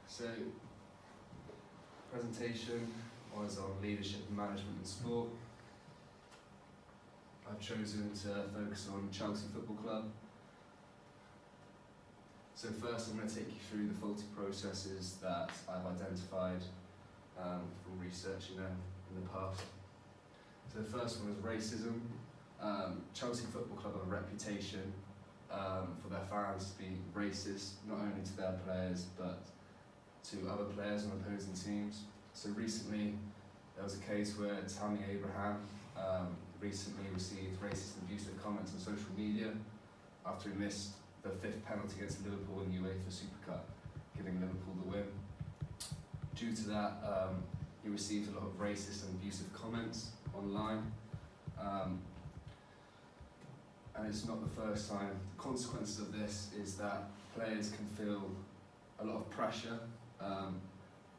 So, presentation was on leadership and management in sport. I've chosen to focus on Chelsea Football Club. So first I'm going to take you through the faulty processes that I've identified from researching them in the past. So the first one is racism. Chelsea Football Club have a reputation for their fans to be racist, not only to their players but to other players on opposing teams. So recently there was a case where Tammy Abraham recently received racist and abusive comments on social media after he missed the 5th penalty against Liverpool in the UEFA Super Cup, giving Liverpool the win. Due to that, he received a lot of racist and abusive comments online. And it's not the first time. The consequences of this is that players can feel a lot of pressure.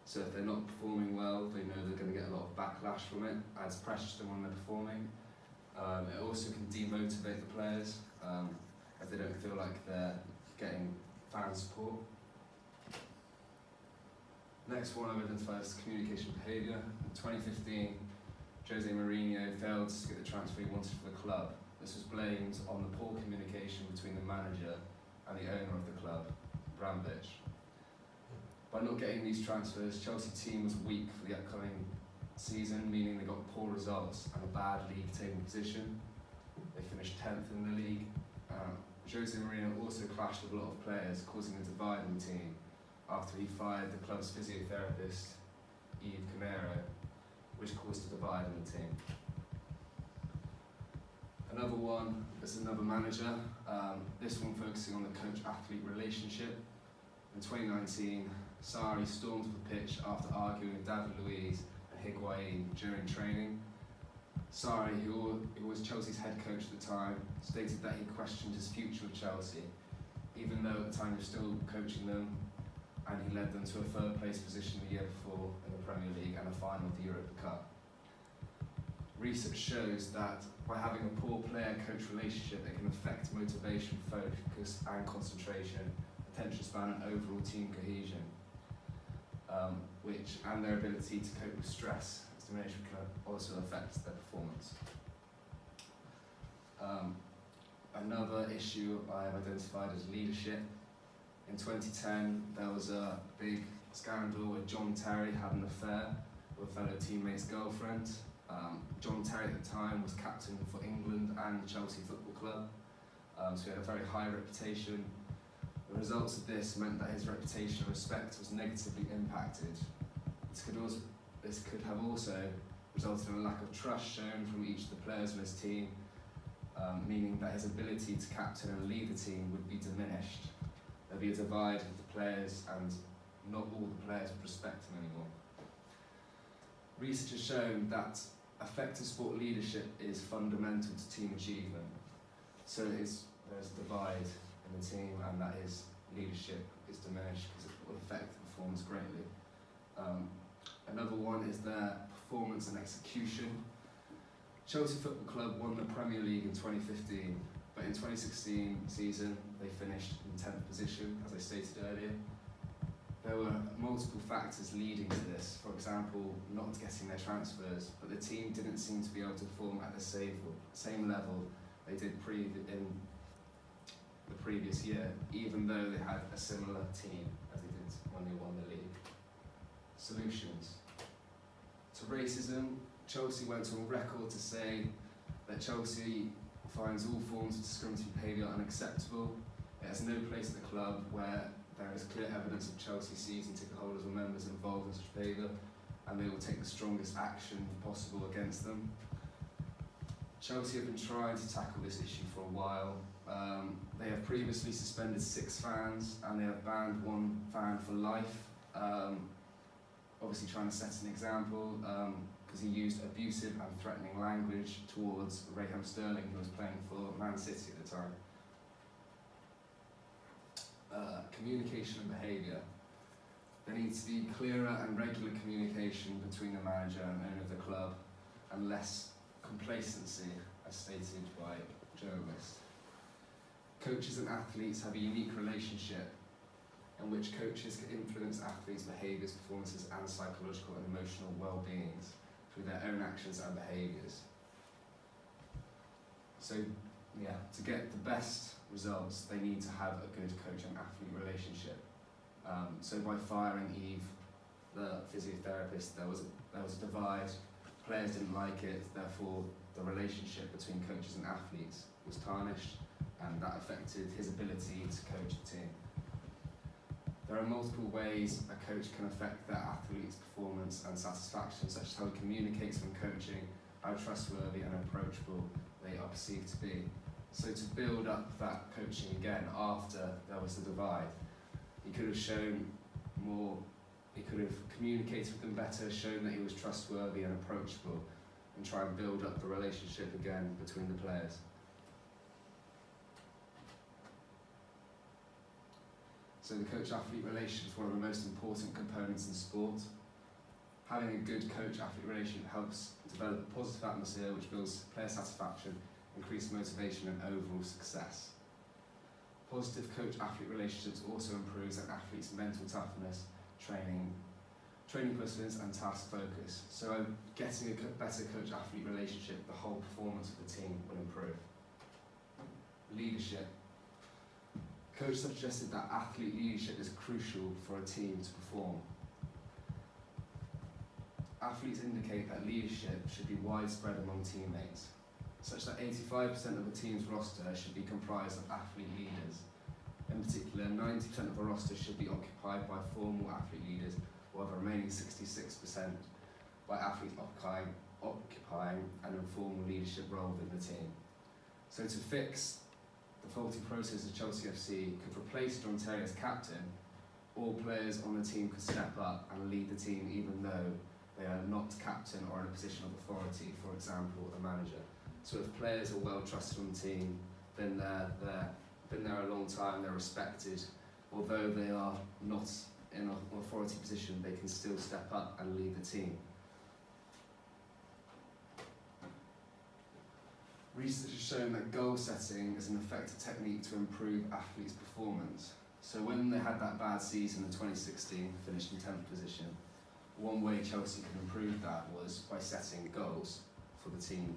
So if they're not performing well, they know they're going to get a lot of backlash from it, adds pressure to them when they're performing. It also can demotivate the players as they don't feel like they're getting fan support. Next one I've identified is communication behaviour. In 2015, Jose Mourinho failed to get the transfer he wanted for the club. This was blamed on the poor communication between the manager and the owner of the club, Bramvich. By not getting these transfers, Chelsea team was weak for the upcoming season, meaning they got poor results and a bad league table position. They finished 10th in the league. Jose Mourinho also clashed with a lot of players, causing a divide in the team after he fired the club's physiotherapist, Yves Canero, which caused a divide in the team. Another one is another manager, this one focusing on the coach-athlete relationship. In 2019, Sarri stormed the pitch after arguing with David Luiz and Higuain during training. Sarri, who was Chelsea's head coach at the time, stated that he questioned his future with Chelsea, even though at the time he was still coaching them, and he led them to a third place position the year before in the Premier League and a final of the Europa Cup. Research shows that by having a poor player-coach relationship, it can affect motivation, focus and concentration, attention span and overall team cohesion, and their ability to cope with stress, as diminished, can also affect their performance. Another issue I have identified is leadership. In 2010, there was a big scandal where John Terry had an affair with a fellow teammate's girlfriend. John Terry at the time was captain for England and Chelsea Football Club, so he had a very high reputation. The results of this meant that his reputation and respect was negatively impacted. This could have also resulted in a lack of trust shown from each of the players on his team, meaning that his ability to captain and lead the team would be diminished. There'd be a divide with the players and not all the players would respect him anymore. Research has shown that effective sport leadership is fundamental to team achievement. So there's a divide in the team, and that is leadership is diminished because it will affect the performance greatly. Another one is their performance and execution. Chelsea Football Club won the Premier League in 2015, but in 2016 season they finished in 10th position, as I stated earlier. There were multiple factors leading to this, for example, not getting their transfers, but the team didn't seem to be able to perform at the same level they did in the previous year, even though they had a similar team as they did when they won the league. Solutions. To racism, Chelsea went on record to say that Chelsea finds all forms of discriminatory behaviour unacceptable. It has no place at the club where there is clear evidence of Chelsea season ticket holders or members involved in such behaviour, and they will take the strongest action possible against them. Chelsea have been trying to tackle this issue for a while. They have previously suspended 6 fans and they have banned 1 fan for life, obviously trying to set an example because he used abusive and threatening language towards Raheem Sterling, who was playing for Man City at the time. Communication and behaviour. There needs to be clearer and regular communication between the manager and owner of the club, and less complacency, as stated by journalists. Coaches and athletes have a unique relationship in which coaches can influence athletes' behaviours, performances and psychological and emotional well-beings through their own actions and behaviours. So yeah, to get the best results, they need to have a good coach and athlete relationship. So by firing Eve, the physiotherapist, there was a divide. Players didn't like it, therefore the relationship between coaches and athletes was tarnished, and that affected his ability to coach the team. There are multiple ways a coach can affect their athlete's performance and satisfaction, such as how he communicates when coaching, how trustworthy and approachable they are perceived to be. So to build up that coaching again after there was the divide, he could have shown more, he could have communicated with them better, shown that he was trustworthy and approachable, and try and build up the relationship again between the players. So the coach-athlete relationship is one of the most important components in sport. Having a good coach-athlete relationship helps develop a positive atmosphere which builds player satisfaction, increased motivation and overall success. Positive coach-athlete relationships also improves an athlete's mental toughness, training persistence and task focus. So getting a better coach-athlete relationship, the whole performance of the team will improve. Leadership. Coach suggested that athlete leadership is crucial for a team to perform. Athletes indicate that leadership should be widespread among teammates, such that 85% of the team's roster should be comprised of athlete leaders. In particular, 90% of a roster should be occupied by formal athlete leaders, while the remaining 66% by athletes occupying an informal leadership role within the team. So to fix the faulty process of Chelsea FC could replace John Terry as captain. All players on the team could step up and lead the team even though they are not captain or in a position of authority, for example, a manager. So if players are well trusted on the team, been there a long time, they're respected, although they are not in an authority position, they can still step up and lead the team. Research has shown that goal setting is an effective technique to improve athletes' performance. So when they had that bad season in 2016, finished in 10th position, one way Chelsea could improve that was by setting goals for the team.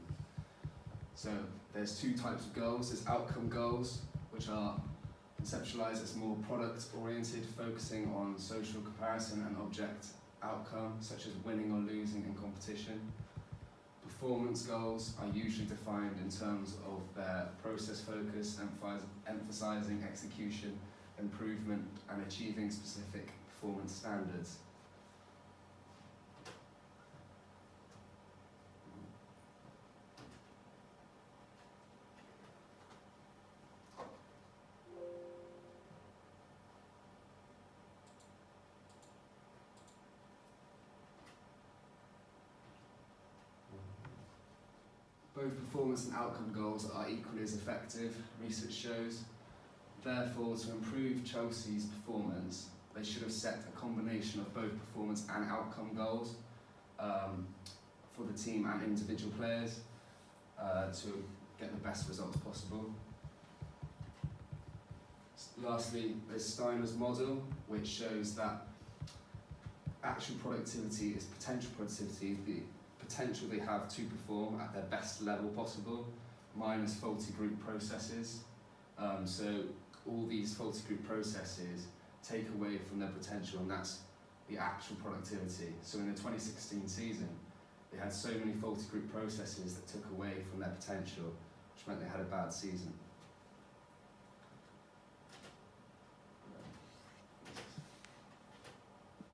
So there's two types of goals. There's outcome goals, which are conceptualised as more product-oriented, focusing on social comparison and object outcome, such as winning or losing in competition. Performance goals are usually defined in terms of their process focus, emphasising execution, improvement, and achieving specific performance standards. Both performance and outcome goals are equally as effective, research shows. Therefore, to improve Chelsea's performance, they should have set a combination of both performance and outcome goals for the team and individual players to get the best results possible. Lastly, there's Steiner's model, which shows that actual productivity is potential productivity, the potential they have to perform at their best level possible, minus faulty group processes. So all these faulty group processes take away from their potential, and that's the actual productivity. So in the 2016 season, they had so many faulty group processes that took away from their potential, which meant they had a bad season.